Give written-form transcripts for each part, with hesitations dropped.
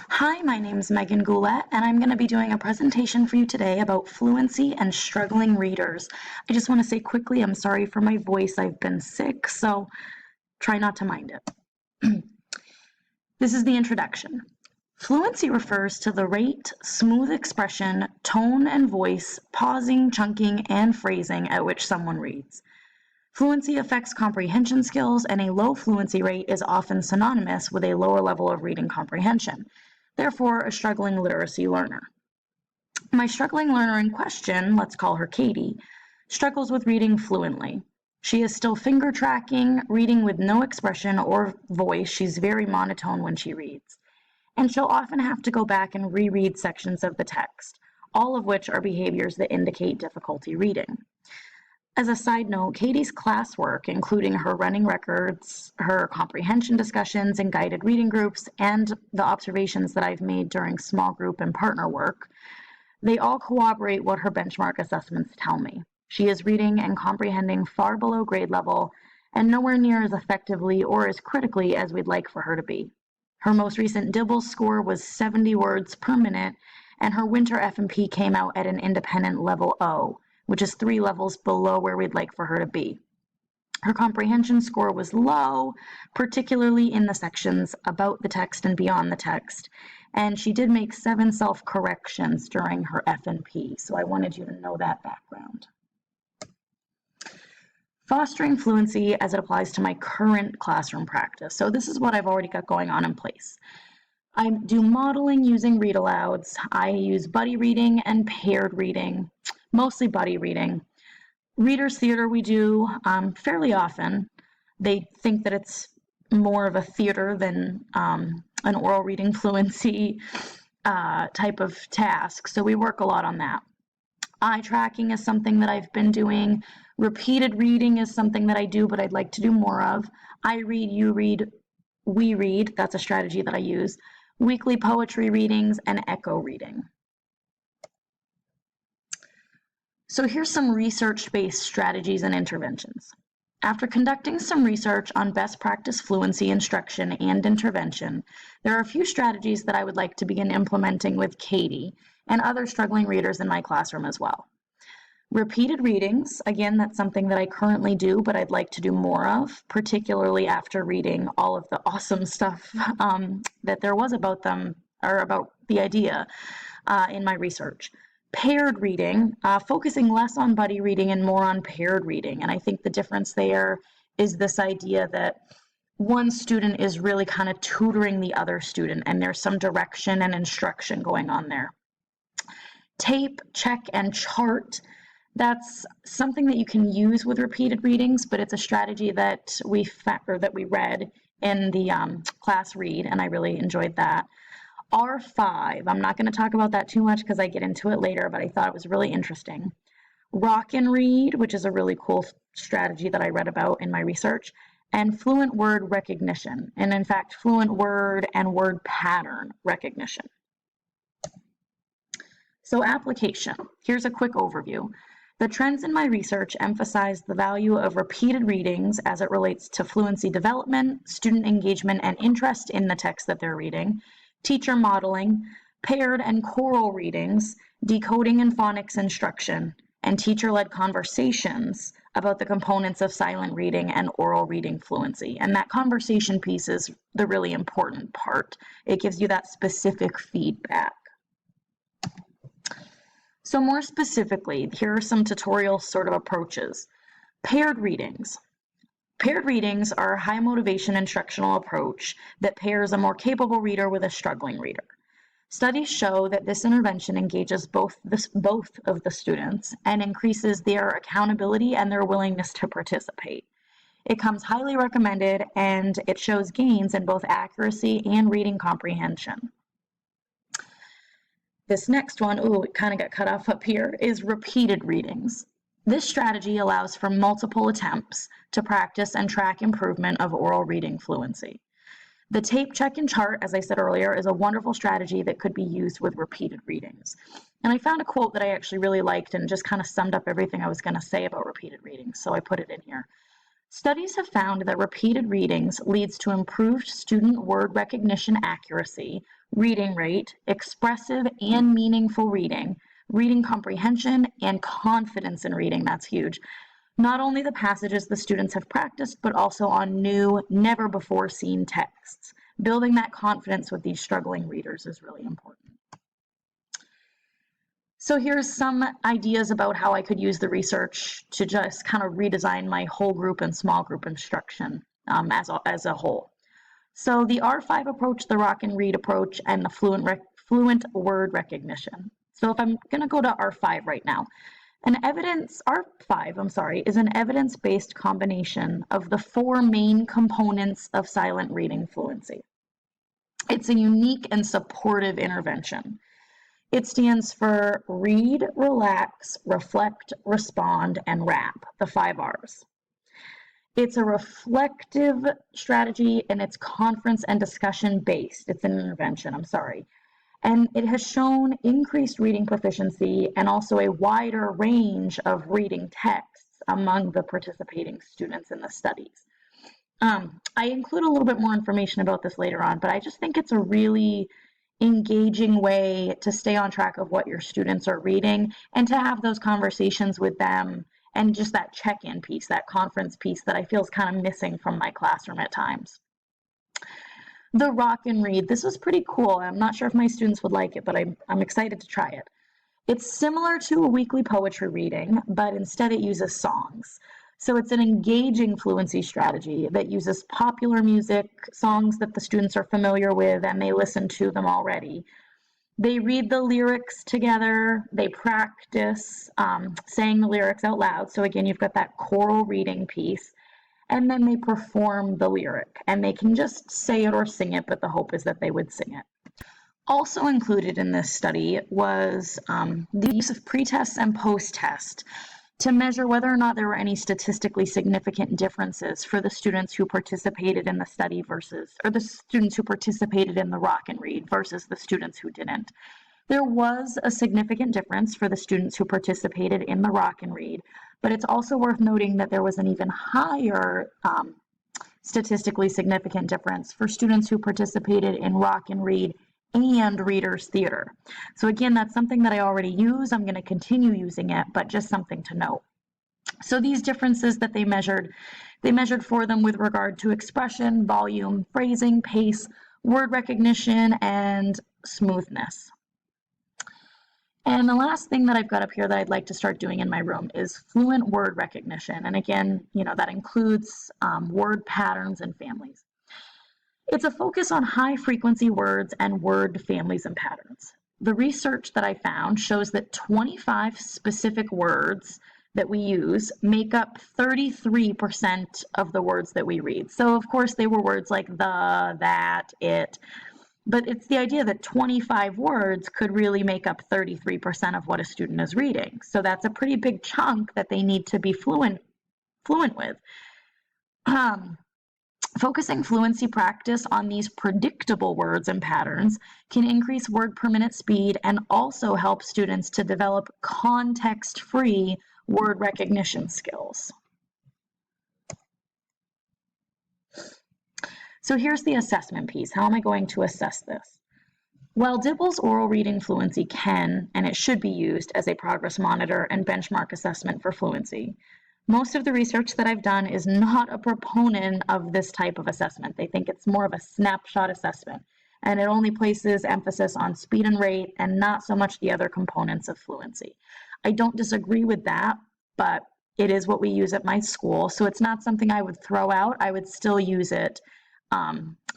Hi, my name is Megan Goulet, and I'm going to be doing a presentation for you today about fluency and struggling readers. I just want to say quickly, I'm sorry for my voice. I've been sick, so try not to mind it. This is the introduction. Fluency refers to the rate, smooth expression, tone and voice, pausing, chunking, and phrasing at which someone reads. Fluency affects comprehension skills, and a low fluency rate is often synonymous with a lower level of reading comprehension, therefore a struggling literacy learner. My struggling learner in question, let's call her Katie, struggles with reading fluently. She is still finger tracking, reading with no expression or voice. She's very monotone when she reads. And she'll often have to go back and reread sections of the text, all of which are behaviors that indicate difficulty reading. As a side note, Katie's classwork, including her running records, her comprehension discussions and guided reading groups, and the observations that I've made during small group and partner work, they all corroborate what her benchmark assessments tell me. She is reading and comprehending far below grade level and nowhere near as effectively or as critically as we'd like for her to be. Her most recent DIBELS score was 70 words per minute, and her winter F&P came out at an independent level O, which is 3 levels below where we'd like for her to be. Her comprehension score was low, particularly in the sections about the text and beyond the text, and she did make 7 self-corrections during her F&P, so I wanted you to know that background. Fostering fluency as it applies to my current classroom practice. So this is what I've already got going on in place. I do modeling using read alouds. I use buddy reading and paired reading, mostly buddy reading. Readers theater we do fairly often. They think that it's more of a theater than an oral reading fluency type of task, so we work a lot on that. Eye tracking is something that I've been doing. Repeated reading is something that I do, but I'd like to do more of. I read, you read, we read. That's a strategy that I use. Weekly poetry readings and echo reading. So here's some research-based strategies and interventions. After conducting some research on best practice fluency instruction and intervention, there are a few strategies that I would like to begin implementing with Katie and other struggling readers in my classroom as well. Repeated readings, again, that's something that I currently do, but I'd like to do more of, particularly after reading all of the awesome stuff that there was about them, or about the idea in my research. Paired reading, focusing less on buddy reading and more on paired reading. And I think the difference there is this idea that one student is really kind of tutoring the other student, and there's some direction and instruction going on there. Tape, check, and chart. That's something that you can use with repeated readings, but it's a strategy that we read in the class read, and I really enjoyed that. R5, I'm not going to talk about that too much because I get into it later, but I thought it was really interesting. Rock and read, which is a really cool strategy that I read about in my research, and fluent word recognition, and in fact, fluent word and word pattern recognition. So application, here's a quick overview. The trends in my research emphasize the value of repeated readings as it relates to fluency development, student engagement and interest in the text that they're reading, teacher modeling, paired and choral readings, decoding and phonics instruction, and teacher-led conversations about the components of silent reading and oral reading fluency. And that conversation piece is the really important part. It gives you that specific feedback. So more specifically, here are some tutorial sort of approaches. Paired readings. Paired readings are a high motivation instructional approach that pairs a more capable reader with a struggling reader. Studies show that this intervention engages both of the students and increases their accountability and their willingness to participate. It comes highly recommended, and it shows gains in both accuracy and reading comprehension. This next one, it kind of got cut off up here, is repeated readings. This strategy allows for multiple attempts to practice and track improvement of oral reading fluency. The tape, check, and chart, as I said earlier, is a wonderful strategy that could be used with repeated readings. And I found a quote that I actually really liked and just kind of summed up everything I was going to say about repeated readings, so I put it in here. Studies have found that repeated readings leads to improved student word recognition accuracy, reading rate, expressive and meaningful reading, reading comprehension, and confidence in reading. That's huge. Not only the passages the students have practiced, but also on new, never before seen texts. Building that confidence with these struggling readers is really important. So here's some ideas about how I could use the research to just kind of redesign my whole group and small group instruction as a whole. So the R5 approach, the Rock and Read approach, and the fluent word recognition. So if I'm going to go to R5 right now, R5 is an evidence-based combination of the 4 main components of silent reading fluency. It's a unique and supportive intervention. It stands for read, relax, reflect, respond, and wrap, the 5 R's. It's a reflective strategy and it's conference and discussion based. It's an intervention, and it has shown increased reading proficiency and also a wider range of reading texts among the participating students in the studies. I include a little bit more information about this later on, but I just think it's a really engaging way to stay on track of what your students are reading and to have those conversations with them, and just that check-in piece, that conference piece that I feel is kind of missing from my classroom at times. The Rock and Read, this was pretty cool. I'm not sure if my students would like it, but I'm excited to try it. It's similar to a weekly poetry reading, but instead it uses songs. So it's an engaging fluency strategy that uses popular music, songs that the students are familiar with, and they listen to them already. They read the lyrics together, they practice saying the lyrics out loud. So again, you've got that choral reading piece. And then they perform the lyric, and they can just say it or sing it, but the hope is that they would sing it. Also included in this study was the use of pre-test and post-test to measure whether or not there were any statistically significant differences for the students who participated in the study or the students who participated in the Rock and Read versus the students who didn't. There was a significant difference for the students who participated in the Rock and Read, but it's also worth noting that there was an even higher statistically significant difference for students who participated in Rock and Read and Reader's Theater. So again, that's something that I already use. I'm going to continue using it, but just something to note. So these differences that they measured for them with regard to expression, volume, phrasing, pace, word recognition, and smoothness. And the last thing that I've got up here that I'd like to start doing in my room is fluent word recognition. And again, that includes word patterns and families. It's a focus on high frequency words and word families and patterns. The research that I found shows that 25 specific words that we use make up 33% of the words that we read. So of course they were words like the, that, it, but it's the idea that 25 words could really make up 33% of what a student is reading. So that's a pretty big chunk that they need to be fluent with. Focusing fluency practice on these predictable words and patterns can increase word per minute speed and also help students to develop context-free word recognition skills. So here's the assessment piece. How am I going to assess this? While DIBELS oral reading fluency can, and it should be used as a progress monitor and benchmark assessment for fluency, most of the research that I've done is not a proponent of this type of assessment. They think it's more of a snapshot assessment, and it only places emphasis on speed and rate and not so much the other components of fluency. I don't disagree with that, but it is what we use at my school, so it's not something I would throw out. I would still use it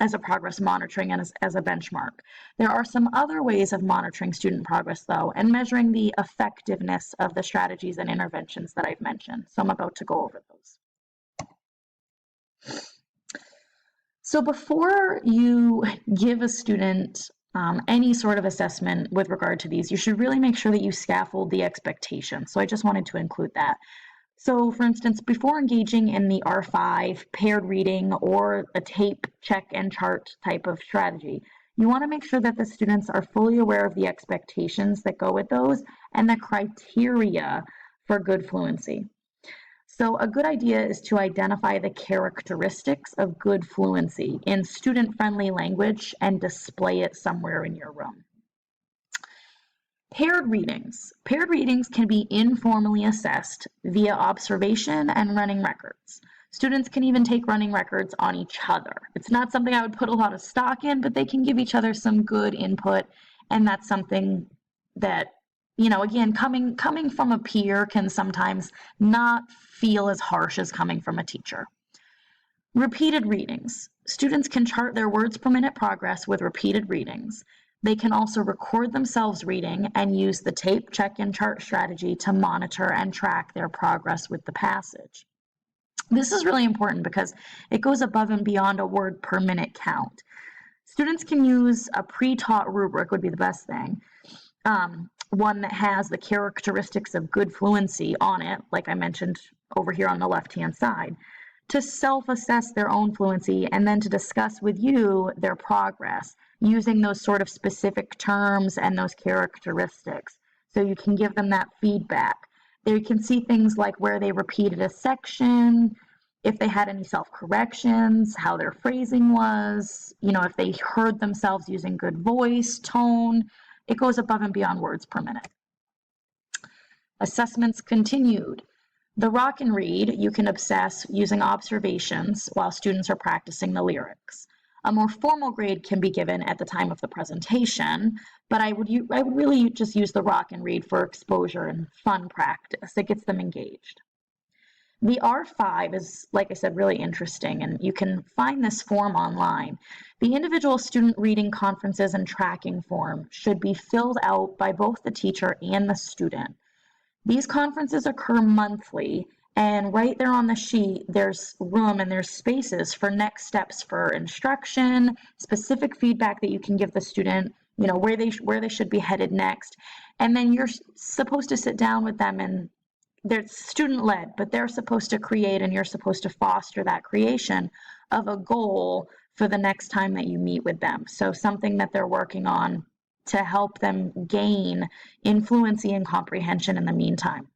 as a progress monitoring and as a benchmark. There are some other ways of monitoring student progress, though, and measuring the effectiveness of the strategies and interventions that I've mentioned. So I'm about to go over those. So before you give a student any sort of assessment with regard to these, you should really make sure that you scaffold the expectations. So I just wanted to include that. So for instance, before engaging in the R5 paired reading or a tape, check, and chart type of strategy, you want to make sure that the students are fully aware of the expectations that go with those and the criteria for good fluency. So a good idea is to identify the characteristics of good fluency in student-friendly language and display it somewhere in your room. Paired readings. Paired readings can be informally assessed via observation and running records. Students can even take running records on each other. It's not something I would put a lot of stock in, but they can give each other some good input, and that's something that, you know, again, coming from a peer can sometimes not feel as harsh as coming from a teacher. Repeated readings. Students can chart their words per minute progress with repeated readings. They can also record themselves reading and use the tape, check, and chart strategy to monitor and track their progress with the passage. This is really important because it goes above and beyond a word per minute count. Students can use a pre-taught rubric, would be the best thing, one that has the characteristics of good fluency on it, like I mentioned over here on the left-hand side, to self-assess their own fluency and then to discuss with you their progress using those sort of specific terms and those characteristics. So you can give them that feedback. They can see things like where they repeated a section, if they had any self-corrections, how their phrasing was, you know, if they heard themselves using good voice, tone. It goes above and beyond words per minute. Assessments continued. The rock and read you can obsess using observations while students are practicing the lyrics. A more formal grade can be given at the time of the presentation, but I would really just use the rock and read for exposure and fun practice. It gets them engaged. The R5 is, like I said, really interesting, and you can find this form online. The individual student reading conferences and tracking form should be filled out by both the teacher and the student. These conferences occur monthly, and right there on the sheet, there's room and there's spaces for next steps for instruction, specific feedback that you can give the student, you know, where they should be headed next. And then you're supposed to sit down with them, and they're student-led, but they're supposed to create, and you're supposed to foster that creation of a goal for the next time that you meet with them. So something that they're working on to help them gain fluency and comprehension in the meantime.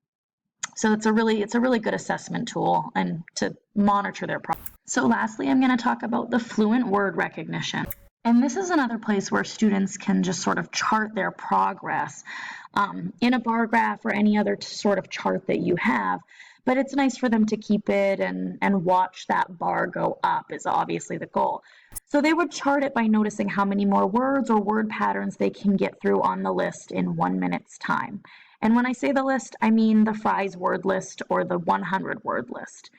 So it's a really good assessment tool and to monitor their progress. So lastly, I'm going to talk about the fluent word recognition. And this is another place where students can just sort of chart their progress in a bar graph or any other sort of chart that you have. But it's nice for them to keep it and watch that bar go up is obviously the goal. So they would chart it by noticing how many more words or word patterns they can get through on the list in 1 minute's time. And when I say the list, I mean the Fry's word list or the 100 word list.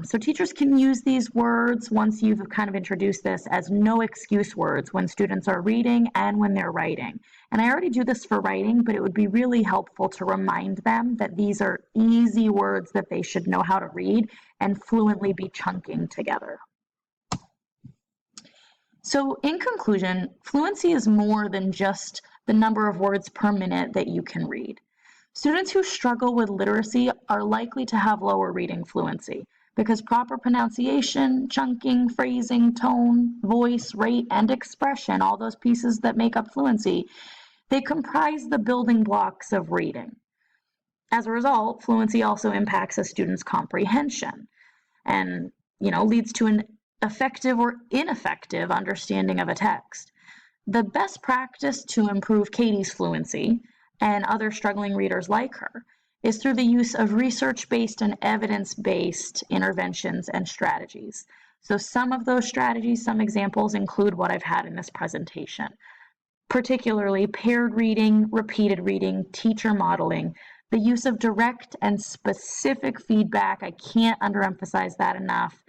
So teachers can use these words once you've kind of introduced this as no excuse words when students are reading and when they're writing. And I already do this for writing, but it would be really helpful to remind them that these are easy words that they should know how to read and fluently be chunking together. So in conclusion, fluency is more than just the number of words per minute that you can read. Students who struggle with literacy are likely to have lower reading fluency because proper pronunciation, chunking, phrasing, tone, voice, rate, and expression, all those pieces that make up fluency, they comprise the building blocks of reading. As a result, fluency also impacts a student's comprehension and, leads to an effective or ineffective understanding of a text. The best practice to improve Katie's fluency and other struggling readers like her is through the use of research-based and evidence-based interventions and strategies. So some of those strategies, some examples include what I've had in this presentation, particularly paired reading, repeated reading, teacher modeling, the use of direct and specific feedback, I can't underemphasize that enough,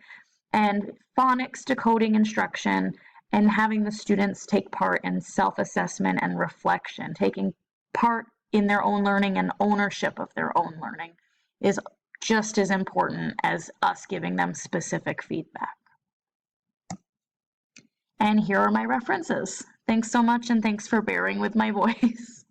and phonics decoding instruction, and having the students take part in self-assessment and reflection, taking part in their own learning and ownership of their own learning is just as important as us giving them specific feedback. And here are my references. Thanks so much, and thanks for bearing with my voice.